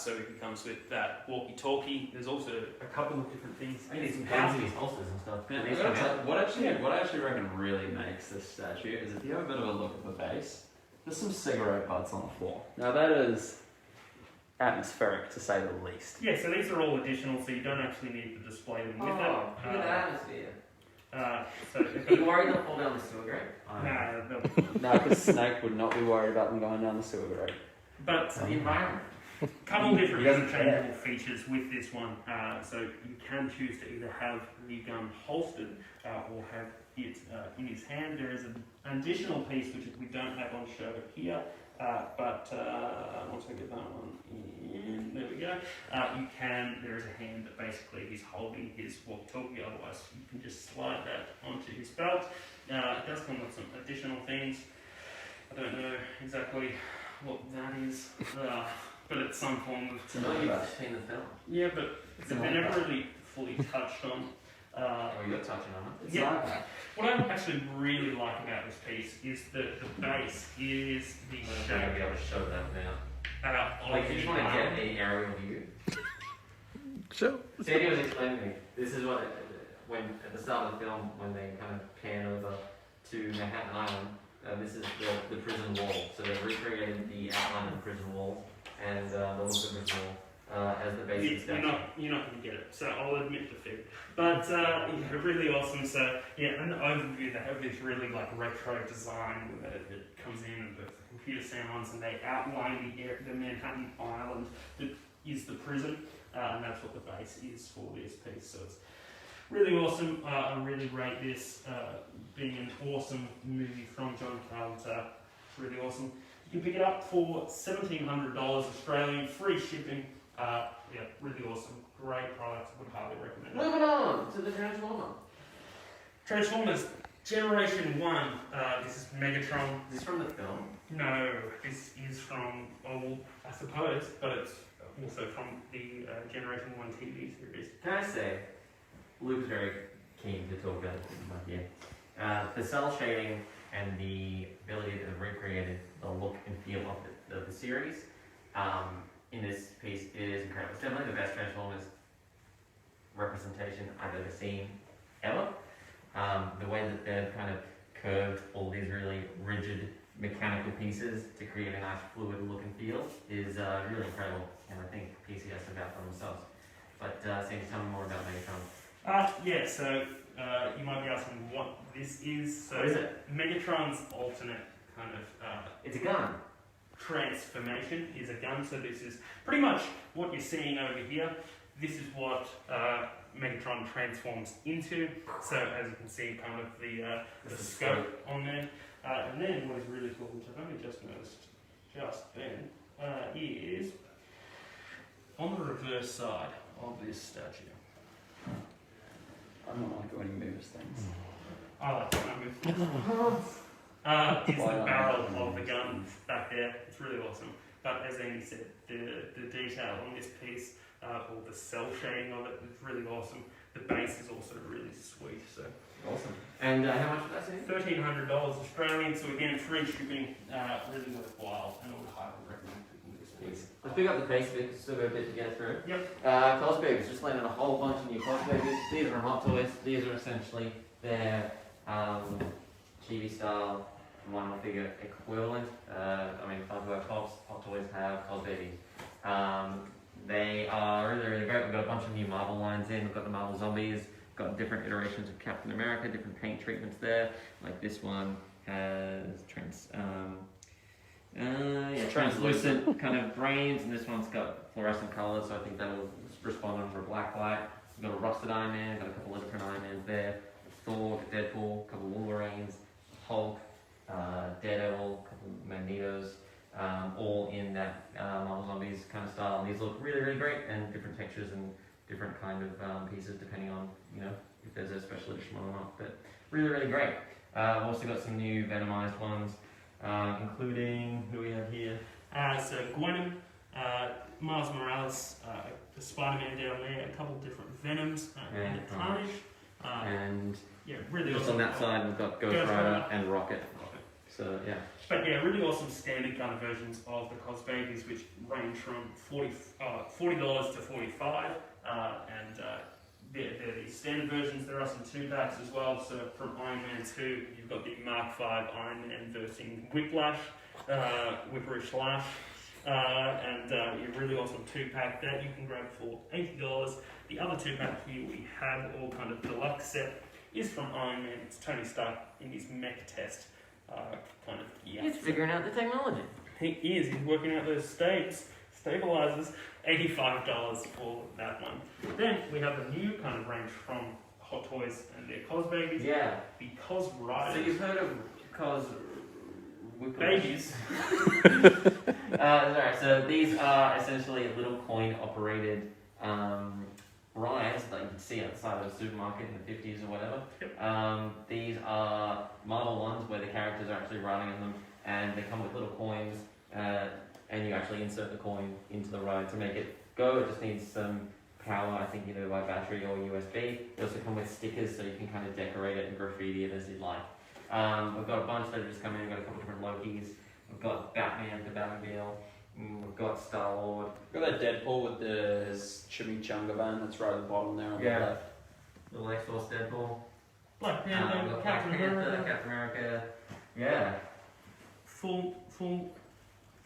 So it comes with that walkie-talkie. There's also a couple of different things. I need some pens in these holsters and stuff. What I actually reckon really makes this statue is if you have a bit of a look at the base, there's some cigarette butts on the floor. Now that is atmospheric to say the least. Yeah, so these are all additional, so you don't actually need to display them with Look at the atmosphere. So Are you worried they'll fall down the sewer grate? No, because Snake would not be worried about them going down the sewer grate. but The environment. couple different He doesn't interchangeable features with this one. So you can choose to either have the gun holstered or have it in his hand. There is an additional piece which we don't have on show here, but once I get that one in, there we go. There is a hand that basically he's holding his walkie-talkie, otherwise you can just slide that onto his belt. It does come with some additional things. I don't know exactly what that is. But it's some form of... It's another base. Seen the film. Yeah, but they're never really fully touched on. You're touching on it. It's Yeah. like that. What I actually really like about this piece is that the base is the I'm not going to be shape able to show that now. of Like, you just want to the get the aerial view. Sure. Sandy was explaining to me, this is what, when at the start of the film, when they kind of pan over to Manhattan Island, this is the prison wall. So they've recreated the outline of the prison wall and the look of the prison wall as the base of the statue. You're not going to get it, so I'll admit defeat. But yeah, really awesome. So yeah, in the overview, they have this really like retro design that it comes in with computer sounds, and they outline the Manhattan Island that is the prison, and that's what the base is for this piece. So it's really awesome. I really rate this being an awesome movie from John Carpenter. Really awesome. You can pick it up for $1,700 Australian, free shipping. Yeah, really awesome. Great product. Would highly recommend it. Moving on to the Transformer. Transformers Generation 1. This is Megatron. Is this from the film? No, this is from old, I suppose, but it's also from the Generation 1 TV series. Can I say, Luke's very keen to talk about it. The cell shading and the ability to have recreated the look and feel of the series in this piece is incredible. It's definitely the best Transformers representation I've ever seen, ever. The way that they've kind of curved all these really rigid mechanical pieces to create a nice fluid look and feel is really incredible, and I think PCS have got for themselves. But Sandy, tell me more about Megatron. Yeah, so you might be asking what this is. So What is it? Megatron's alternate kind of It's a gun. transformation is a gun. So this is pretty much what you're seeing over here. This is what Megatron transforms into. So as you can see, kind of the scope on there. And then what is really cool, which I've only just noticed just then, is on the reverse side of this statue. I don't like when he moves things. I like to move. It's the barrel of the gun back there. It's really awesome. But as Andy said, the detail on this piece, or the cell shading of it, is really awesome. The base is also really sweet. So Awesome. And how much was that, Steve? $1,300 Australian. So again, free shipping, really worthwhile, and I would highly recommend picking this piece. Let's pick up the pace a bit, because still got a bit to get through. Yep. Cosbabies, just landed a whole bunch of new Cosbabies. These are Hot Toys. These are essentially their chibi style one figure equivalent. I mean, Hot Toys have Cosbabies. They are really, really great. We've got a bunch of new Marvel lines in. We've got the Marvel Zombies. Got different iterations of Captain America, different paint treatments there. Like this one has translucent kind of brains, and this one's got fluorescent colors, so I think that'll respond under black light. We've got a rusted Iron Man, got a couple of different Iron Mans there. Thor, Deadpool, a couple of Wolverines, Hulk, Daredevil, a couple of Magnetos, all in that Marvel Zombies kind of style. And these look really, really great, and different textures and different kind of pieces depending on, you know, if there's a special edition one or not. But really, really great. I've also got some new Venomized ones, including, who we have here? So Gwenom, Miles Morales, the Spider-Man down there, a couple of different Venoms, and the Carnage. And yeah, really just awesome. on that side, we've got Ghost Rider and Rocket. So, yeah. But yeah, really awesome standard gun versions of the Cosbabies, which range from $40 to $45, and they're the standard versions. There are some 2-packs as well. So from Iron Man 2, you've got the Mark V Iron Man versing Whiplash, Whipperish Lash, and a really awesome 2-pack that you can grab for $80. The other 2-pack here we have, all kind of deluxe set, is from Iron Man. It's Tony Stark in his mech test kind of gear. He's figuring out the technology. He is. He's working out those stabilizers. $85 for that one. Then we have a new kind of range from Hot Toys and their Cosbabies. Yeah. The Cos Riders. So you've heard of Cos Babies. Alright, so these are essentially little coin-operated rides that you can see outside of a supermarket in the 50s or whatever. Yep. These are Marvel ones where the characters are actually riding on them, and they come with little coins, and you actually insert the coin into the ride to make it go. It just needs some power, I think either by battery or USB. They also come with stickers so you can kind of decorate it and graffiti it as you like. We've got a bunch that have just come in. We've got a couple different Lokis. We've got Batman, the Batmobile. We've got Star-Lord. We've got that Deadpool with the chimichanga van that's right at the bottom there on the left. The Life Force Deadpool. Black We've Panther, got Captain Black Panther, America. Captain America. Yeah. Full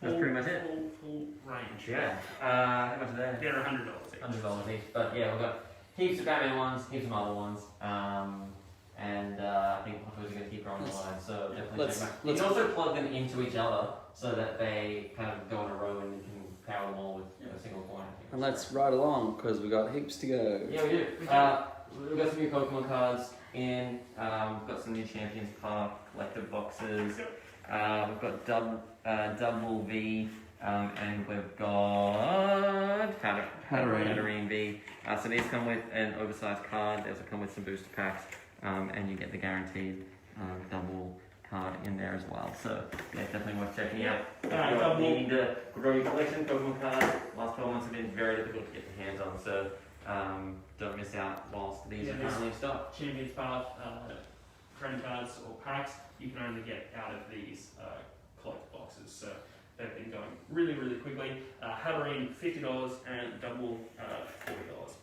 That's pretty much it. Full range. Yeah. How much are they? They're $100 each. $100 each. But yeah, we've got heaps of Batman ones, heaps of other ones. And I think we're going to keep growing the line, so definitely check them out. You can also plug them into each other so that they kind of go in a row and you can power them all with a single coin. And let's ride along because we got heaps to go. Yeah, we do. We've got some new Pokemon cards in. We've got some new Champions Park collector boxes. We've got Double V, and we've got Hatterene V. So these come with an oversized card. They also come with some booster packs. And you get the guaranteed double card in there as well. So yeah, definitely worth checking out. If you're needing to grow your collection, Pokemon cards, last 12 months have been very difficult to get your hands on, so don't miss out whilst these are currently in stock. Champions Park, trading cards or packs, you can only get out of these collector boxes. So they've been going really, really quickly. Hatterene, $50 and double $40.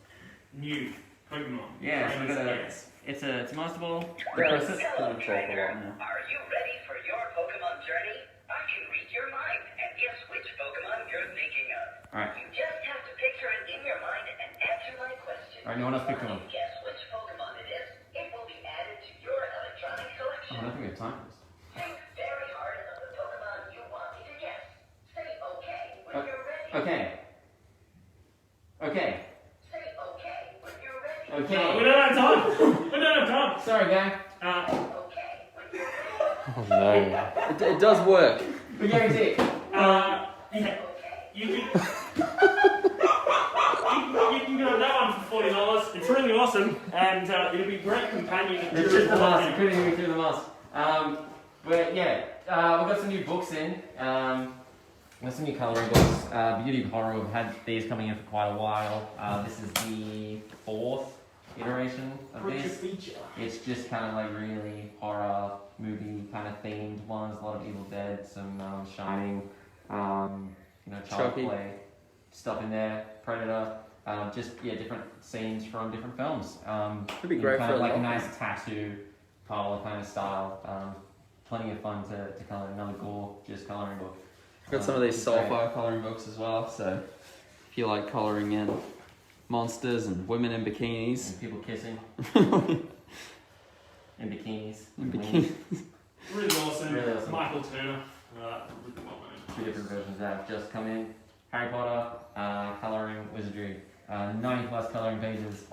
New Pokemon. Yeah, so we've got it's a Master Ball. Yeah, Press it. gonna talk a lot now. Are you ready for your Pokemon journey? I can read your mind and guess which Pokemon you're thinking of. Alright. You just have to picture it in your mind and answer my question. Alright, no one else picked one. Once you guess which Pokemon it is, it will be added to your electronic Oh, I collection. don't think we have time for this. Think very hard on the Pokemon you want me to guess. Okay. Okay. Say okay when you're ready. Okay. We don't have time. We don't have time. Sorry, guy. Okay when you're ready. Oh no. It does work. We guarantee. Yeah. Okay. You can go that one for $40. It's really awesome, and it'll be a great companion. It's just the mask. You couldn't hear me through the mask. But yeah, we've got some new books in. We've got some new colouring books. Beauty of Horror, we've had these coming in for quite a while. This is the 4th iteration of this. Feature. It's just kind of like really horror movie kind of themed ones. A lot of Evil Dead, some Shining, Child Chucky. Play stuff in there. Predator. Different scenes from different films. It'd be great kind for of like a novel. nice tattoo color kind of style. Plenty of fun to color. Another gorgeous coloring book. I've got some of these It's great. Soulfire colouring books as well, so if you like colouring in monsters and women in bikinis. And people kissing in bikinis. In bikinis. Really awesome. Really awesome. Michael Turner. Really well known. 2 different versions that have just come in. Harry Potter, colouring wizardry. 90 plus colouring pages.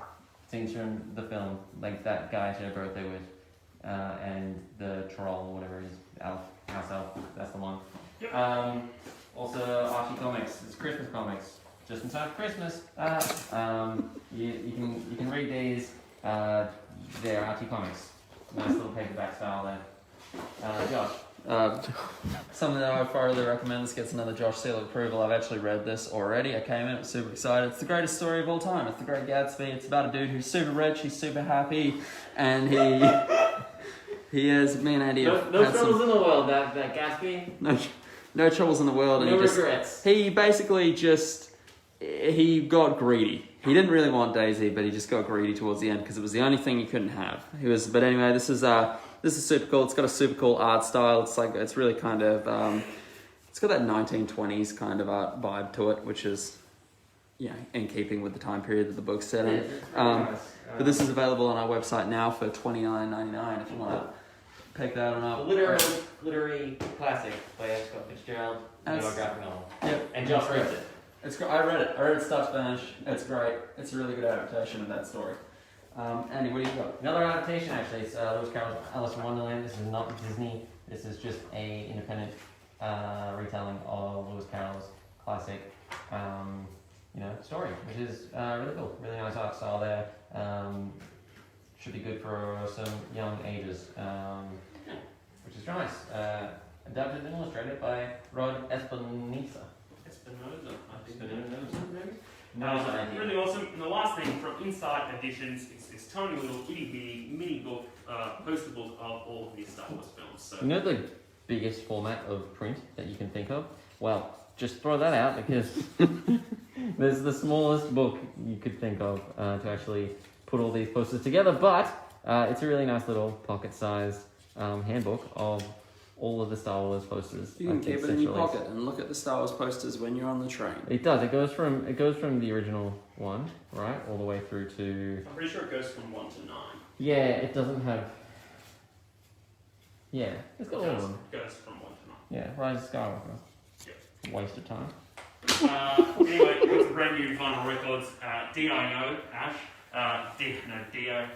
Scenes from the film, like that guy I shared a birthday with. And the troll, whatever it is, elf, house elf, that's the one. Yep. Also Archie comics, it's Christmas comics, just in time for Christmas. You can read these. They're Archie comics, nice little paperback style there. Josh. Something that I would thoroughly recommend. This gets another Josh seal of approval. I've actually read this already. I came in, I was super excited. It's the greatest story of all time. It's The Great Gatsby. It's about a dude who's super rich, he's super happy, and he has, me and Andy have No had troubles some, in the world, that Gatsby. no troubles in the world, and No he just, regrets. he basically just, he got greedy. He didn't really want Daisy, but he just got greedy towards the end because it was the only thing he couldn't have. But anyway, this is super cool. It's got a super cool art style. It's really kind of, it's got that 1920s kind of art vibe to it, which is, in keeping with the time period that the book's set in. But this is available on our website now for $29.99 if you want to pick that one A up. literary classic by Scott Fitzgerald, That's- no graphic novel. Yep. And Josh reads it. It's great. I read it start to finish. It's great. It's a really good adaptation of that story. Andy, what do you got? Another adaptation, actually. It's Lewis Carroll's Alice in Wonderland. This is not Disney. This is just a independent retelling of Lewis Carroll's classic, story, which is really cool. Really nice art style there. Should be good for some young ages, which is nice. Adapted and illustrated by Rod Espinosa. Espinosa, I think. Nice idea. Really awesome. And the last thing from Inside Editions is this tiny little itty bitty mini book, poster book of all of these Star Wars films. So You know the biggest format of print that you can think of? Well, just throw that out because there's the smallest book you could think of to actually put all these posters together, but it's a really nice little pocket-sized handbook of all of the Star Wars posters. You can like, keep it in essentially. your pocket and look at the Star Wars posters when you're on the train. It does. It goes from the original one, right, all the way through to. I'm pretty sure it goes from 1 to 9. Yeah, it doesn't have. Yeah, it's got all of them. Goes from 1 to 9. Yeah, Rise of Skywalker. Waste of time. Anyway, we've got some brand new vinyl records. D.I.O. Ash. Dio.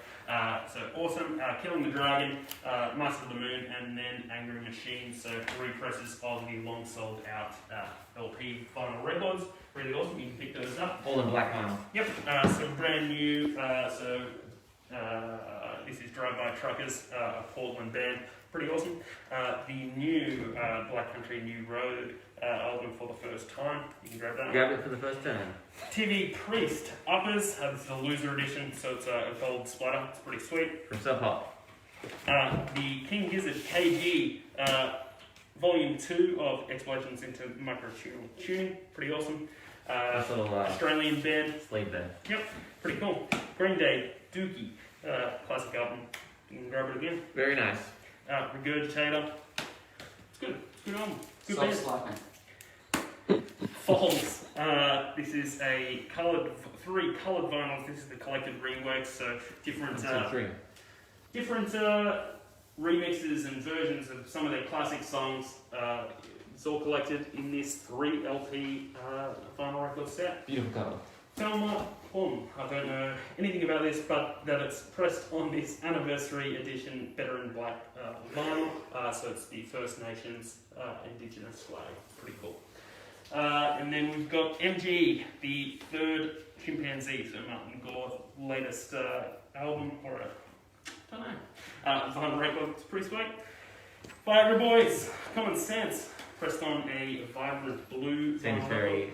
So awesome. Killing the Dragon, Master of the Moon, and then Angry Machine. So represses of the long sold out LP vinyl records. Really awesome. You can pick those up. All in black vinyl. Yep. So brand new. This is Drive By Truckers, a Portland band. Pretty awesome. The new Black Country New Road album for the first time. You can grab that. Grab it for the first time. TV Priest Uppers. This is a loser edition, so it's a gold splatter. It's pretty sweet. From Sub Pop. The King Gizzard KG Volume 2 of Explorations into Microtuning Tuning. Pretty awesome. Nice little Australian band. sleeve there. Yep, pretty cool. Green Day Dookie. Classic album. You can grab it again. Very nice. Regurgitator. It's good. It's good album. Good Stop band. slapping. Falls. This is a three coloured vinyls. This is the collected reworks, so different remixes and versions of some of their classic songs. It's all collected in this 3 LP vinyl record set. Beautiful cover. Thelma Plum. I don't know anything about this, but that it's pressed on this anniversary edition Better in Black vinyl. So it's the First Nations Indigenous flag. Pretty cool. And then we've got MG, the 3rd Chimpanzee, so Martin Gore's latest album, or I don't know, vinyl record. It's pretty sweet. Viagra Boys, Common Sense, pressed on a vibrant blue. Seems very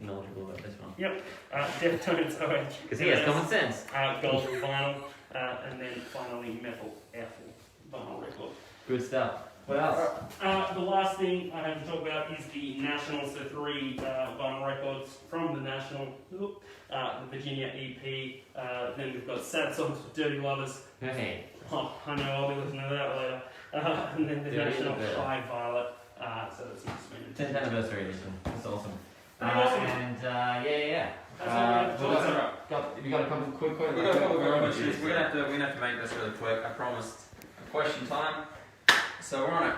knowledgeable about this one. Yep. Deftones OH. Because he has common sense. Gold vinyl, and then finally Metal Apple vinyl record. Good stuff. What else? The last thing I have to talk about is the National, so 3 vinyl records from the National, the Virginia EP. Then we've got Sad Songs for Dirty Lovers. Hey. Oh, I know, I'll be listening to that later. And then the Dirty National Lovers. High Violet. So that's interesting. 10th anniversary edition. That's awesome. Awesome. And yeah. That's all we have to talk about. Have you got a couple quick questions? We've got a couple of questions. We're gonna have to make this really quick. I promised a question time. So we're on